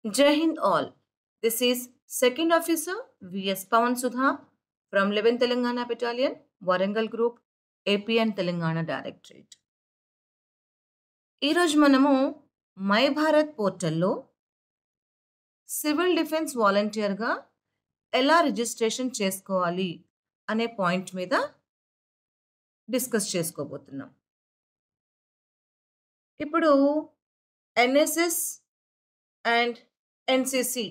Jai Hind all. This is Second Officer V.S. Pawan Sudha from 11th Telangana Battalion, Warangal Group, AP and Telangana Directorate. ఈరోజు మనము my Bharat పోర్టల్లో civil defence వాలంటీర్గా ఎలా registration చేసుకోవాలి అనే point మీద discuss చేసుకోబోతున్నాం. ఇప్పుడు ఎన్ఎస్ఎస్ అండ్ ఎన్సిసి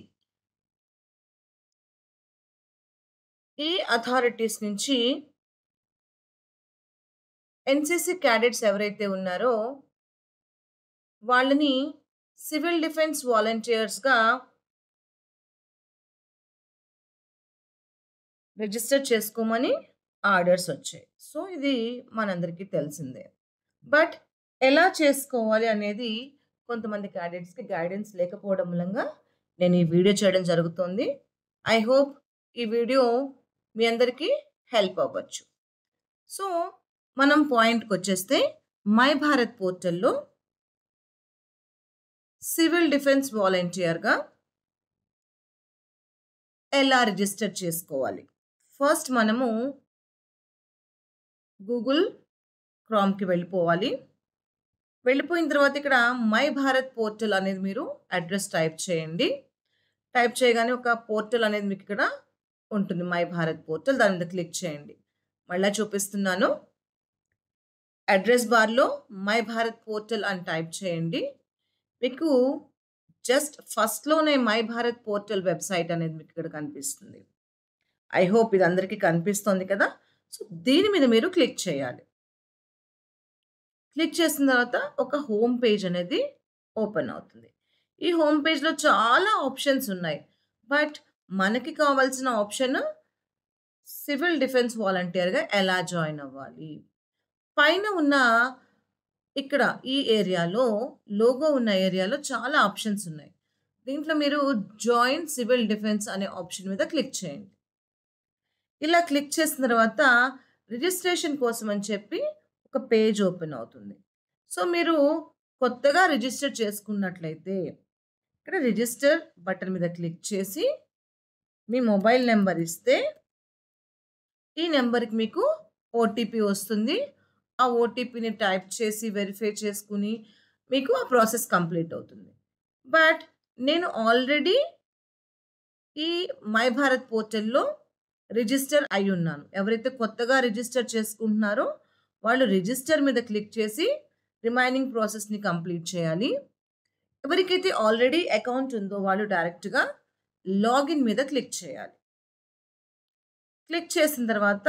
ఈ అథారిటీస్ నుంచి ఎన్సిసి క్యాడెట్స్ ఎవరైతే ఉన్నారో వాళ్ళని సివిల్ డిఫెన్స్ వాలంటీర్స్గా రిజిస్టర్ చేసుకోమని ఆర్డర్స్ వచ్చాయి. సో ఇది మనందరికీ తెలిసిందే. బట్ ఎలా చేసుకోవాలి అనేది కొంతమంది క్యాడెట్స్కి గైడెన్స్ లేకపోవడం మూలంగా నేను ఈ వీడియో చేయడం జరుగుతుంది. ఐ హోప్ ఈ వీడియో మీ అందరికీ హెల్ప్ అవ్వచ్చు. సో మనం పాయింట్కి వచ్చేస్తే మై భారత్ పోర్టల్లో సివిల్ డిఫెన్స్ వాలంటీర్గా ఎలా రిజిస్టర్ చేసుకోవాలి. ఫస్ట్ మనము గూగుల్ క్రోమ్కి వెళ్ళిపోవాలి. వెళ్ళిపోయిన తర్వాత ఇక్కడ మై భారత్ పోర్టల్ అనేది మీరు అడ్రస్ టైప్ చేయండి. టైప్ చేయగానే ఒక పోర్టల్ అనేది మీకు ఇక్కడ ఉంటుంది, మై భారత్ పోర్టల్. దాని మీద క్లిక్ చేయండి. మళ్ళీ చూపిస్తున్నాను. అడ్రస్ బార్లో మై భారత్ పోర్టల్ అని టైప్ చేయండి. మీకు జస్ట్ ఫస్ట్లోనే మై భారత్ పోర్టల్ వెబ్సైట్ అనేది మీకు ఇక్కడ కనిపిస్తుంది. ఐ హోప్ ఇది అందరికీ కనిపిస్తుంది కదా. సో దీని మీద మీరు క్లిక్ చేయాలి. క్లిక్ చేసిన తర్వాత ఒక హోమ్ పేజ్ అనేది ఓపెన్ అవుతుంది. ఈ హోమ్ పేజ్లో చాలా ఆప్షన్స్ ఉన్నాయి. బట్ మనకి కావాల్సిన ఆప్షన్ సివిల్ డిఫెన్స్ వాలంటీర్గా ఎలా జాయిన్ అవ్వాలి. పైన ఉన్న ఇక్కడ ఈ ఏరియాలో లోగో ఉన్న ఏరియాలో చాలా ఆప్షన్స్ ఉన్నాయి. దీంట్లో మీరు జాయిన్ సివిల్ డిఫెన్స్ అనే ఆప్షన్ మీద క్లిక్ చేయండి. ఇలా క్లిక్ చేసిన తర్వాత రిజిస్ట్రేషన్ కోసం అని చెప్పి ఒక పేజ్ ఓపెన్ అవుతుంది. సో మీరు కొత్తగా రిజిస్టర్ చేసుకున్నట్లయితే ఇక్కడ రిజిస్టర్ బటన్ మీద క్లిక్ చేసి మీ మొబైల్ నెంబర్ ఇస్తే ఈ నెంబర్కి మీకు ఓటీపీ వస్తుంది. ఆ ఓటీపీని టైప్ చేసి వెరిఫై చేసుకుని మీకు ఆ ప్రాసెస్ కంప్లీట్ అవుతుంది. బట్ నేను ఆల్రెడీ ఈ మై భారత్ పోర్టల్లో రిజిస్టర్ అయి ఉన్నాను. ఎవరైతే కొత్తగా రిజిస్టర్ చేసుకుంటున్నారో వాళ్ళు రిజిస్టర్ మీద క్లిక్ చేసి రిమైనింగ్ ప్రాసెస్ని కంప్లీట్ చేయాలి. ఎవరికైతే ఆల్రెడీ అకౌంట్ ఉందో వాళ్ళు డైరెక్ట్గా లాగిన్ మీద క్లిక్ చేయాలి. క్లిక్ చేసిన తర్వాత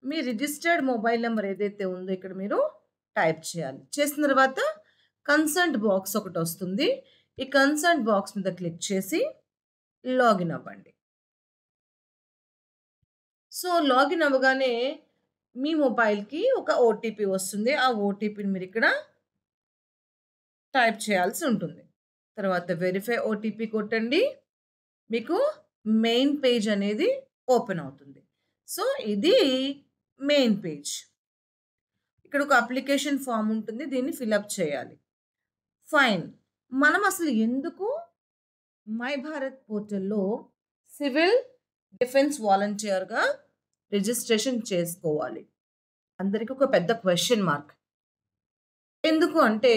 మీ రిజిస్టర్డ్ మొబైల్ నెంబర్ ఏదైతే ఉందో ఇక్కడ మీరు టైప్ చేయాలి. చేసిన తర్వాత కన్సర్ట్ బాక్స్ ఒకటి వస్తుంది. ఈ కన్సర్ట్ బాక్స్ మీద క్లిక్ చేసి లాగిన్ అవ్వండి. సో లాగిన్ అవ్వగానే మీ మొబైల్కి ఒక ఓటీపీ వస్తుంది. ఆ ఓటీపీని మీరు ఇక్కడ టైప్ చేయాల్సి ఉంటుంది. తర్వాత వెరిఫై ఓటీపీ కొట్టండి. మీకు మెయిన్ పేజ్ అనేది ఓపెన్ అవుతుంది. సో ఇది మెయిన్ పేజ్. ఇక్కడ ఒక అప్లికేషన్ ఫామ్ ఉంటుంది, దీన్ని ఫిలప్ చేయాలి. ఫైన్. మనం అసలు ఎందుకు మై భారత్ పోర్టల్లో సివిల్ డిఫెన్స్ వాలంటీర్గా రిజిస్ట్రేషన్ చేసుకోవాలి? అందరికీ ఒక పెద్ద క్వశ్చన్ మార్క్. ఎందుకు అంటే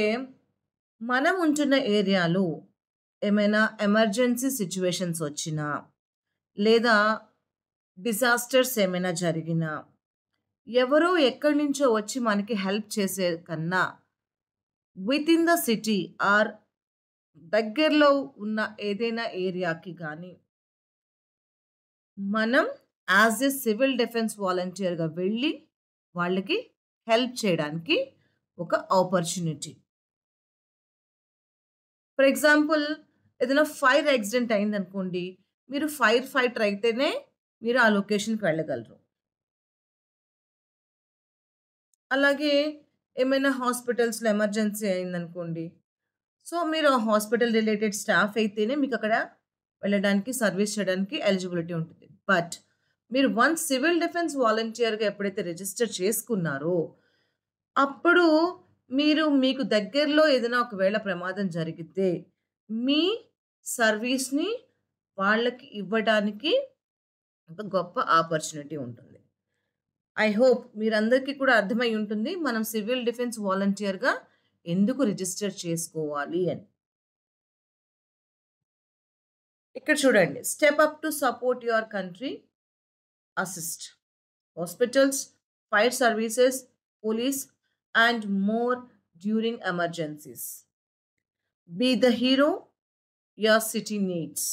మనం ఉంటున్న ఏరియాలో ఏమైనా ఎమర్జెన్సీ సిచ్యువేషన్స్ వచ్చినా లేదా డిజాస్టర్స్ ఏమైనా జరిగినా ఎవరో ఎక్కడి నుంచో వచ్చి మనకి హెల్ప్ చేసే కన్నా within the city or దగ్గరలో ఉన్న ఏదైనా ఏరియాకి కానీ మనం యాజ్ ఎ సివిల్ డిఫెన్స్ వాలంటీర్గా వెళ్ళి వాళ్ళకి హెల్ప్ చేయడానికి ఒక ఆపర్చునిటీ. ఫర్ ఎగ్జాంపుల్ ఏదైనా ఫైర్ యాక్సిడెంట్ అయిందనుకోండి, మీరు ఫైర్ ఫైటర్ అయితేనే మీరు ఆ లొకేషన్కి వెళ్ళగలరు. అలాగే ఏమైనా హాస్పిటల్స్లో ఎమర్జెన్సీ అయిందనుకోండి, సో మీరు ఆ హాస్పిటల్ రిలేటెడ్ స్టాఫ్ అయితేనే మీకు అక్కడ వెళ్ళడానికి సర్వీస్ చేయడానికి ఎలిజిబిలిటీ ఉంటుంది. బట్ మీరు వన్స్ సివిల్ డిఫెన్స్ వాలంటీర్గా ఎప్పుడైతే రిజిస్టర్ చేసుకున్నారో అప్పుడు మీరు మీకు దగ్గరలో ఏదైనా ఒకవేళ ప్రమాదం జరిగితే మీ సర్వీస్‌ని వాళ్ళకి ఇవ్వడానికి ఒక గొప్ప ఆపర్చునిటీ ఉంటుంది. ఐ హోప్ మీరందరికీ కూడా అర్థమై ఉంటుంది. మనం సివిల్ డిఫెన్స్ వాలంటీర్‌గా ఎందుకు రిజిస్టర్ చేసుకోవాలి అని. ఇక్కడ చూడండి. Step up to support your country, assist hospitals, fire services, police, and more during emergencies. Be the hero your city needs.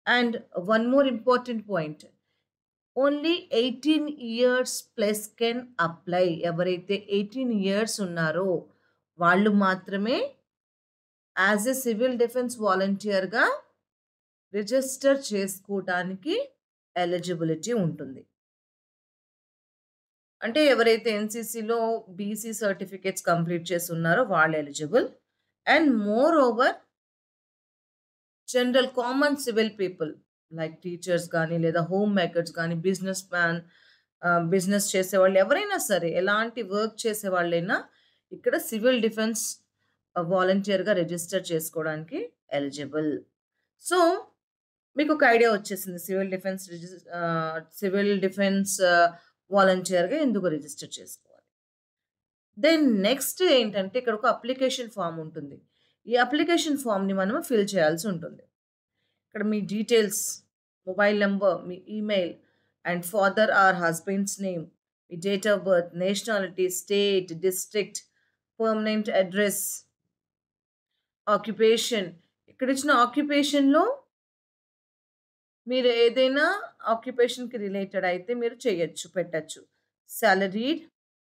And one more important point, only 18 years plus can apply. ఎవరైతే 18 years ఉన్నారో వాళ్ళు మాత్రమే as a civil defence వాలంటీర్గా register చేసుకోవడానికి eligibility ఉంటుంది. అంటే ఎవరైతే ఎన్‌సీసీలో BC certificates complete చేసి ఉన్నారో వాళ్ళు eligible. And more over general common civil people like teachers గానీ, లేదా హోమ్ మేకర్స్ గానీ, బిజినెస్ మ్యాన్, బిజినెస్ చేసేవాళ్ళు ఎవరైనా సరే, ఎలాంటి వర్క్ చేసేవాళ్ళైనా ఇక్కడ సివిల్ డిఫెన్స్ వాలంటీర్‌గా రిజిస్టర్ చేసుకోవడానికి ఎలిజిబుల్. సో, మీకొక ఐడియా వచ్చేసింది సివిల్ డిఫెన్స్ వాలంటీర్‌గా ఎందుకు రిజిస్టర్ చేసుకోవాలి. దెన్ నెక్స్ట్ ఏంటంటే ఇక్కడ ఒక అప్లికేషన్ ఫార్మ్ ఉంటుంది. ఈ అప్లికేషన్ ఫార్మ్‌ని మనం ఫిల్ చేయాల్సి ఉంటుంది. ఇక్కడ మీ డీటెయిల్స్, మొబైల్ నంబర్, మీ email and father or husband's name, మీ date of birth, nationality, state, district, permanent address, occupation. ఇక్కడ ఇచ్చిన ఆక్యుపేషన్‌లో మీరు ఏదైనా ఆక్యుపేషన్‌కి రిలేటెడ్ అయితే మీరు చేయొచ్చు, పెట్టొచ్చు. Salaried,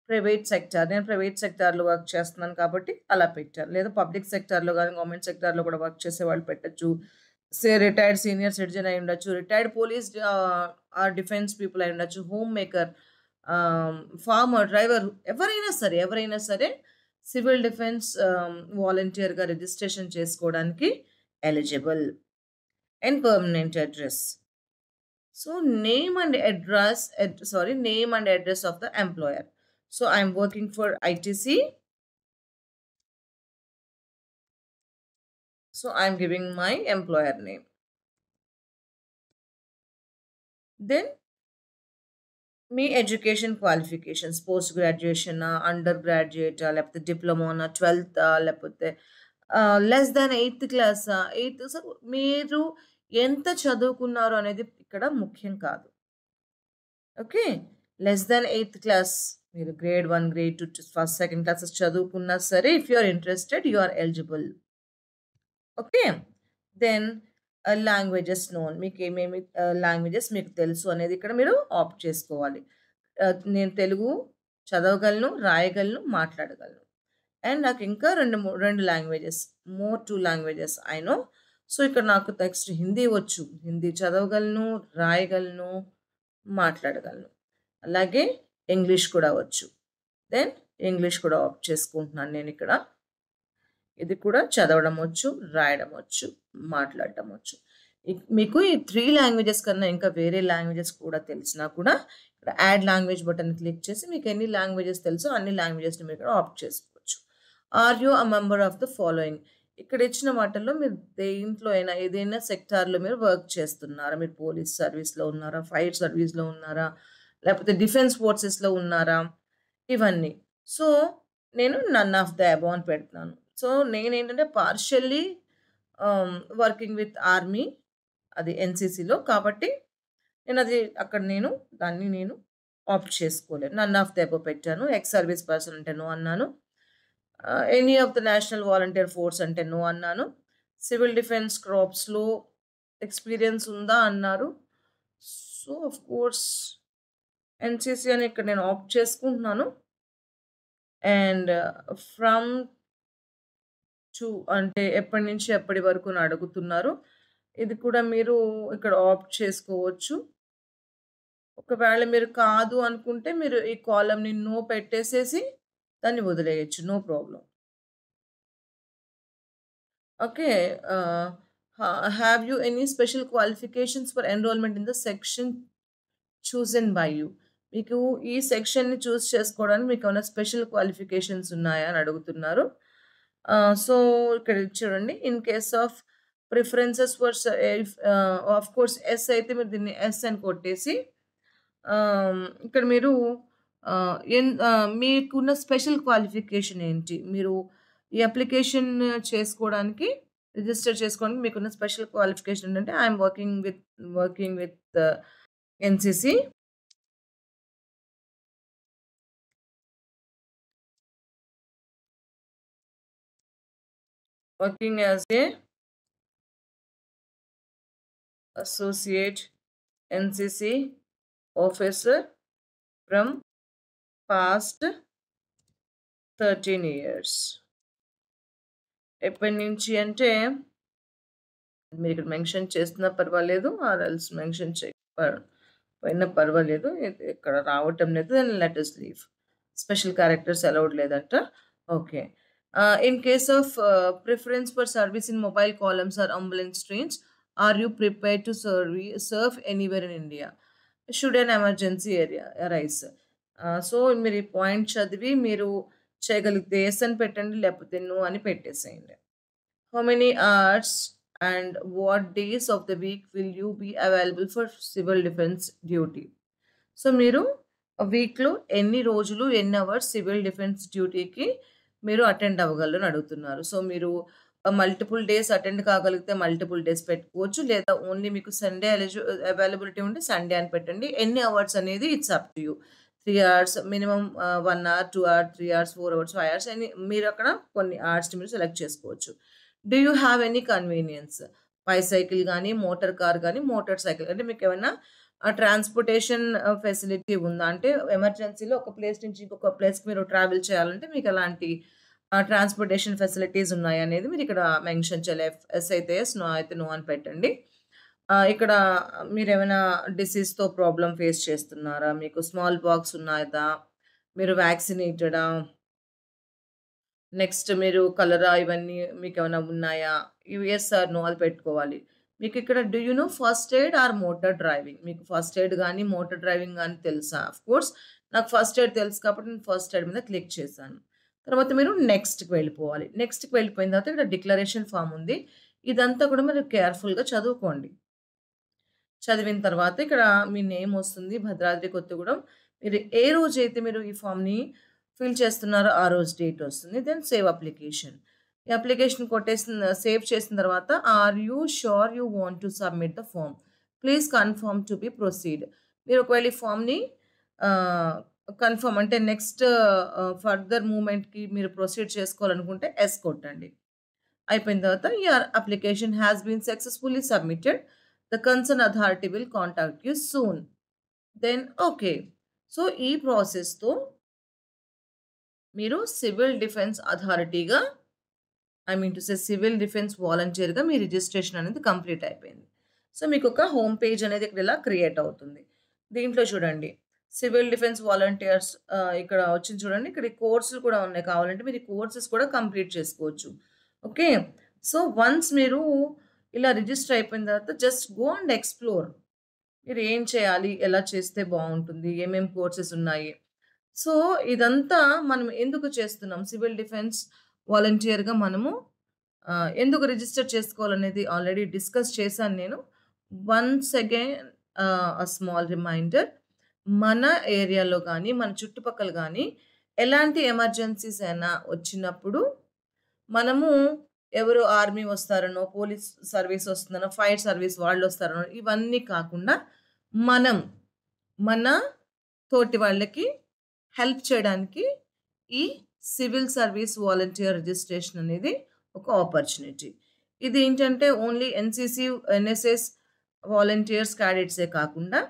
private sector. నేను ప్రైవేట్ సెక్టార్‌లో వర్క్ చేస్తున్నాను కాబట్టి అలా పెట్టాను. లేదా పబ్లిక్ సెక్టార్‌లో గాని, గవర్నమెంట్ సెక్టార్‌లో కూడా వర్క్ చేసేవాళ్ళు పెట్టొచ్చు. రిటైర్డ్ సీనియర్ సిటిజన్ అయి ఉండొచ్చు. Retired police or defence people అయి ఉండొచ్చు. హోమ్ మేకర్, ఫార్మర్, డ్రైవర్ ఎవరైనా సరే సివిల్ డిఫెన్స్ వాలంటీర్‌గా రిజిస్ట్రేషన్ చేసుకోవడానికి eligible. And permanent address. So name and address of the employer. So I'm working for ITC. So I'm giving my employer name. Then మీ education qualifications, post గ్రాడ్యుయేషనా, under గ్రాడ్యుయేటా, లేకపోతే డిప్లొమానా, 12థ్ లేకపోతే లెస్ దాన్ 8థ్ క్లాసా, సో మీరు ఎంత చదువుకున్నారు అనేది ఇక్కడ ముఖ్యం కాదు. ఓకే. లెస్ దాన్ 8థ్ క్లాస్, మీరు grade 1, grade 2, first, second classes చదువుకున్నా సరే, if you are interested you are eligible. Okay. Then languages known, మీకు ఏమేమి లాంగ్వేజెస్ మీకు తెలుసు అనేది ఇక్కడ మీరు ఆప్ట్ చేసుకోవాలి. నేను తెలుగు చదవగలను, రాయగలను, మాట్లాడగలను. అండ్ నాకు ఇంకా 2 languages, 2 languages I know. So ఇక్కడ నాకు నెక్స్ట్ హిందీ వచ్చు. హిందీ చదవగలను, రాయగలను, మాట్లాడగలను. అలాగే ఇంగ్లీష్ కూడా వచ్చు. దెన్ ఇంగ్లీష్ కూడా ఆప్ట్ చేసుకుంటున్నాను నేను ఇక్కడ. ఇది కూడా చదవడం వచ్చు, రాయడం వచ్చు, మాట్లాడడం వచ్చు. మీకు ఈ 3 లాంగ్వేజెస్ కన్నా ఇంకా వేరే లాంగ్వేజెస్ కూడా తెలిసినా కూడా ఇక్కడ యాడ్ లాంగ్వేజ్ బటన్ క్లిక్ చేసి మీకు ఎన్ని లాంగ్వేజెస్ తెలుసో అన్ని లాంగ్వేజెస్‌ని మీరు ఇక్కడ ఆప్ట్ చేసుకోవచ్చు. Are you a member of the following. ఇక్కడ ఇచ్చిన వాటిల్లో మీరు దేంట్లో అయినా, ఏదైనా సెక్టార్‌లో మీరు వర్క్ చేస్తున్నారా? మీరు పోలీస్ సర్వీస్‌లో ఉన్నారా? ఫైర్ సర్వీస్‌లో ఉన్నారా? లేకపోతే డిఫెన్స్ ఫోర్సెస్‌లో ఉన్నారా? ఇవన్నీ. సో నేను నన్ ఆఫ్ ద అబోవ్ అని పెడుతున్నాను. సో నేనేంటంటే పార్షియల్లీ వర్కింగ్ విత్ ఆర్మీ, అది ఎన్‌సీసీలో. కాబట్టి దాన్ని నేను ఆప్ట్ చేసుకోలేను. నన్ ఆఫ్ ద అబోవ్ పెట్టాను. ఎక్స్ సర్వీస్ పర్సన్ అంటే నో అన్నాను. Any of the national volunteer force అంటే నో అన్నాను. సివిల్ డిఫెన్స్ క్రాప్స్‌లో ఎక్స్‌పీరియన్స్ ఉందా అన్నారు. సో ఆఫ్ కోర్స్ ఎన్‌సీసీ అని ఇక్కడ నేను ఆప్ట్ చేసుకుంటున్నాను. అండ్ ఫ్రమ్ టు అంటే ఎప్పటి నుంచి ఎప్పటి వరకు అని అడుగుతున్నారు. ఇది కూడా మీరు ఇక్కడ ఆప్ట్ చేసుకోవచ్చు. ఒకవేళ మీరు కాదు అనుకుంటే మీరు ఈ కాలమ్‌ని నో పెట్టేసేసి దాన్ని వదిలేయొచ్చు. No problem. Okay. Have you any special qualifications for enrolment in the section chosen by you. మీకు ఈ సెక్షన్‌ని చూస్ చేసుకోవడానికి మీకేమైనా స్పెషల్ క్వాలిఫికేషన్స్ ఉన్నాయా అని అడుగుతున్నారు. సో ఇక్కడ చూడండి. In case of preferences for of course yes అయితే మీరు దీన్ని ఎస్ అని కొట్టేసి ఇక్కడ మీరు మీకున్న స్పెషల్ క్వాలిఫికేషన్ ఏంటి, మీరు ఈ అప్లికేషన్ చేసుకోవడానికి రిజిస్టర్ చేసుకోవడానికి మీకున్న స్పెషల్ క్వాలిఫికేషన్ ఏంటంటే I'm working with NCC, working as a associate NCC officer from past 13 years. ఎప్పటి నుంచి అంటే మీరు ఇక్కడ మెన్షన్ చేస్తున్నా పర్వాలేదు, ఆర్ ఎల్స్ మెన్షన్ చేయకపోయినా పర్వాలేదు, ఇక్కడ రావటం లేదు, then let us leave. Special characters allowed లేదంట. Okay. In case of preference for service in mobile columns or ambulance trains, are you prepared to serve anywhere in India should an emergency area arise? So మీరు ఈ point చదివి మీరు చేయగలిగితే yes అని పెట్టండి, లేకపోతే no అని పెట్టేసేయండి. How many hours and what days of the week will you be available for civil defence duty? So మీరు వీక్లో ఎన్ని రోజులు ఎన్ని అవర్స్ సివిల్ డిఫెన్స్ డ్యూటీకి మీరు అటెండ్ అవ్వగలరు అని అడుగుతున్నారు. సో మీరు మల్టిపుల్ డేస్ అటెండ్ కాగలిగితే మల్టిపుల్ డేస్ పెట్టుకోవచ్చు, లేదా ఓన్లీ మీకు సండే అవైలబిలిటీ ఉంటే సండే అని పెట్టండి. ఎన్ని అవర్స్ అనేది it's up to you. 3 hours minimum, 1 hour, 2 hours, 3 hours, 4 hours, 5 hours అని మీరు అక్కడ కొన్ని అవర్స్ని మీరు సెలెక్ట్ చేసుకోవచ్చు. Do you have any convenience? Bicycle కానీ, మోటార్ కార్ కానీ, మోటార్ సైకిల్ అంటే మీకు ఏమైనా ట్రాన్స్పోర్టేషన్ ఫెసిలిటీ ఉందా అంటే ఎమర్జెన్సీలో ఒక ప్లేస్ నుంచి ఇంకొక ప్లేస్కి మీరు ట్రావెల్ చేయాలంటే మీకు అలాంటి ట్రాన్స్పోర్టేషన్ ఫెసిలిటీస్ ఉన్నాయి అనేది మీరు ఇక్కడ మెన్షన్ చేయాలి. ఎస్ అయితే ఎస్, నో అయితే నో అని పెట్టండి. ఇక్కడ మీరు ఏమైనా డిసీజ్తో ప్రాబ్లం ఫేస్ చేస్తున్నారా, మీకు స్మాల్ పాక్స్ ఉన్నాయా, మీరు వ్యాక్సినేటెడా, నెక్స్ట్ మీరు కలరా, ఇవన్నీ మీకు ఏమైనా ఉన్నాయా, ఇవి ఎస్ ఆర్ నో అది పెట్టుకోవాలి. మీకు ఇక్కడ do you know first aid are motor driving, మీకు ఫస్ట్ ఎయిడ్ కానీ మోటార్ డ్రైవింగ్ కానీ తెలుసా? ఆఫ్ కోర్స్ నాకు ఫస్ట్ ఎయిడ్ తెలుసు కాబట్టి నేను ఫస్ట్ ఎయిడ్ మీద క్లిక్ చేశాను. తర్వాత మీరు నెక్స్ట్కి వెళ్ళిపోవాలి. నెక్స్ట్కి వెళ్ళిపోయిన తర్వాత ఇక్కడ డిక్లరేషన్ ఫామ్ ఉంది, ఇదంతా కూడా మీరు కేర్ఫుల్గా చదువుకోండి. చదివిన తర్వాత ఇక్కడ మీ నేమ్ వస్తుంది, భద్రాద్రి కొత్తగూడెం. మీరు ఏ రోజైతే మీరు ఈ ఫామ్ని ఫిల్ చేస్తున్నారో ఆ రోజు డేట్ వస్తుంది. Then save application. ఈ అప్లికేషన్ సేవ్ చేసిన తర్వాత are you sure you want to submit the form, please confirm to be proceed. మీరు ఒకవేళ ఈ ఫామ్ని కన్ఫర్మ్ అంటే నెక్స్ట్ ఫర్దర్ మూమెంట్కి మీరు ప్రొసీడ్ చేసుకోవాలనుకుంటే ఎస్ కొట్టండి. అయిపోయిన తర్వాత your application has been successfully submitted, the concern authority will contact you soon. Then okay. So ఈ ప్రాసెస్తో మీరు సివిల్ డిఫెన్స్ అథారిటీగా, I mean to say civil defence వాలంటీర్గా మీ రిజిస్ట్రేషన్ అనేది కంప్లీట్ అయిపోయింది. సో మీకు ఒక హోమ్ పేజ్ అనేది ఇక్కడ ఇలా క్రియేట్ అవుతుంది. దీంట్లో చూడండి సివిల్ డిఫెన్స్ వాలంటీర్స్ ఇక్కడ వచ్చింది చూడండి, ఇక్కడ కోర్సులు కూడా ఉన్నాయి, కావాలంటే మీరు ఈ కోర్సెస్ కూడా కంప్లీట్ చేసుకోవచ్చు. ఓకే. సో వన్స్ మీరు ఇలా రిజిస్టర్ అయిపోయిన తర్వాత జస్ట్ గో అండ్ ఎక్స్ప్లోర్, మీరు ఏం చేయాలి, ఎలా చేస్తే బాగుంటుంది, ఏమేమి కోర్సెస్ ఉన్నాయి. సో ఇదంతా మనం ఎందుకు చేస్తున్నాం, సివిల్ డిఫెన్స్ వాలంటీర్గా మనము ఎందుకు రిజిస్టర్ చేసుకోవాలనేది ఆల్రెడీ డిస్కస్ చేశాను నేను. Once again a small reminder, మన ఏరియాలో కానీ మన చుట్టుపక్కల కానీ ఎలాంటి ఎమర్జెన్సీస్ అయినా వచ్చినప్పుడు మనము ఎవరు ఆర్మీ వస్తారనో, పోలీస్ సర్వీస్ వస్తుందనో, ఫైర్ సర్వీస్ వాళ్ళు వస్తారనో ఇవన్నీ కాకుండా మనం మన తోటి వాళ్ళకి హెల్ప్ చేయడానికి ఈ సివిల్ సర్వీస్ వాలంటీర్ రిజిస్ట్రేషన్ అనేది ఒక ఆపర్చునిటీ. ఇది ఏంటంటే ఓన్లీ ఎన్సిసి, ఎన్ఎస్ఎస్ వాలంటీర్స్, క్యాడెట్సే కాకుండా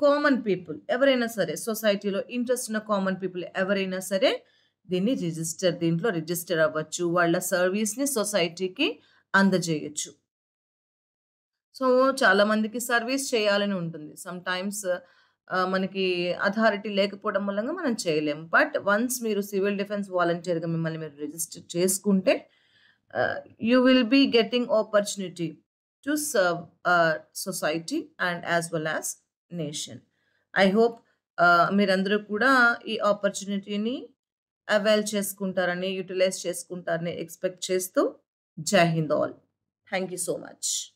కామన్ పీపుల్ ఎవరైనా సరే, సొసైటీలో ఇంట్రెస్ట్ ఉన్న కామన్ పీపుల్ ఎవరైనా సరే దీంట్లో రిజిస్టర్ అవ్వచ్చు, వాళ్ళ సర్వీస్ని సొసైటీకి అందజేయచ్చు. సో చాలామందికి సర్వీస్ చేయాలని ఉంటుంది, సమ్ టైమ్స్ మనకి అథారిటీ లేకపోవడం మూలంగా మనం చేయలేము. బట్ వన్స్ మీరు సివిల్ డిఫెన్స్ వాలంటీర్గా మిమ్మల్ని మీరు రిజిస్టర్ చేసుకుంటే you will be getting opportunity to serve society and as well as nation. I hope మీరందరూ కూడా ఈ ఆపర్చునిటీని అవైల్ చేసుకుంటారని, యూటిలైజ్ చేసుకుంటారని ఎక్స్పెక్ట్ చేస్తూ, Jai Hind all. Thank you so much.